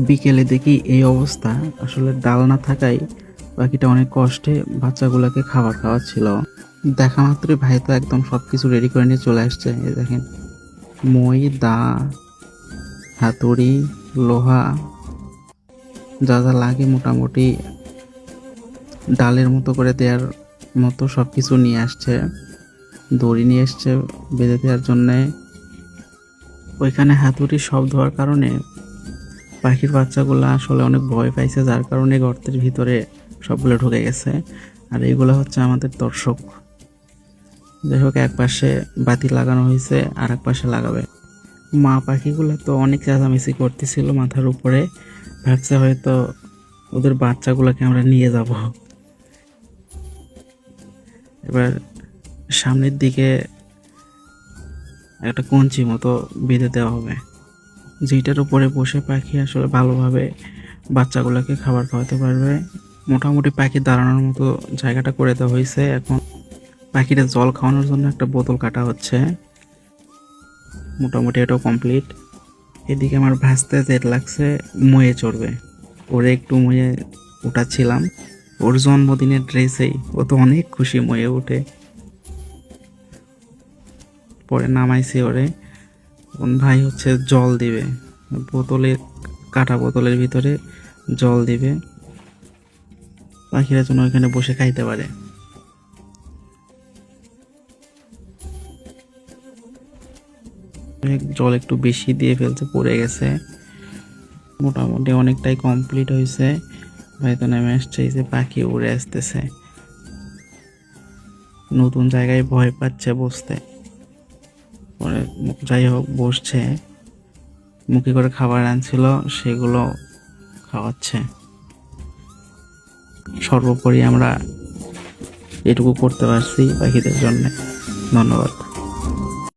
বিকেলে দেখি এই অবস্থা। আসলে ডাল না থাকায় পাখিটা অনেক কষ্টে বাচ্চাগুলোকে খাবার খাওয়াচ্ছিল। দেখা মাত্রই ভাই তো একদম সবকিছু রেডি করে নিয়ে চলে আসছে। এই দেখেন, মই, দা, হাতুড়ি, লোহা, যা যা লাগে মোটামুটি ডালের মতো করে দেওয়ার মতো সবকিছু নিয়ে আসছে। দড়ি নিয়ে এসছে বেঁধে দেওয়ার জন্যে। ওইখানে হাতুড়ির শব্দ হওয়ার কারণে পাখির বাচ্চাগুলো আসলে অনেক ভয় পাইছে, যার কারণে গর্তের ভিতরে সবগুলো ঢুকে গেছে। আর এইগুলো হচ্ছে আমাদের দর্শক। যাই হোক, এক পাশে বাতি লাগানো হয়েছে, আর এক পাশে লাগাবে। মা পাখিগুলো তো অনেক চেঁচামেচি করতেছিল মাথার উপরে, ভাবছে হয়তো ওদের বাচ্চাগুলোকে আমরা নিয়ে যাব। এবার সামনের দিকে একটা কঞ্চি মতো বেঁধে দেওয়া হবে, যেটার উপরে বসে পাখি আসলে ভালোভাবে বাচ্চাগুলোকে খাবার খাওয়াতে পারবে। মোটামুটি পাখি দাঁড়ানোর মতো জায়গাটা করে দেওয়া হয়েছে। এখন পাখিটা জল খাওয়ানোর জন্য একটা বোতল কাটা হচ্ছে। মোটামুটি এটাও কমপ্লিট। এদিকে আমার ভাসতে জেট লাগছে ময়ে চড়বে, ওরে একটু ময়ে উঠাচ্ছিলাম। ওর জন্মদিনের ড্রেসেই ও তো অনেক খুশি ময়ে উঠে। পরে নামাইছি ওরে। এখন ভাই হচ্ছে জল দিবে, বোতলের কাটা বোতলের ভিতরে জল দিবে, পাখিরা যেন ওইখানে বসে খাইতে পারে। জল একটু বেশি দিয়ে ফেলছে, পড়ে গেছে। মোটামুটি অনেকটাই কমপ্লিট হয়েছে। ভাই তো নেমে আসছে, এই যে পাখি উড়ে আসতেছে। নতুন জায়গায় ভয় পাচ্ছে বসতে। পরে যাই হোক বসছে, মুখে করে খাবার আনছিল সেগুলো খাওয়াচ্ছে। সর্বোপরি আমরা এটুকু করতে পারছি পাখিদের জন্য। ধন্যবাদ।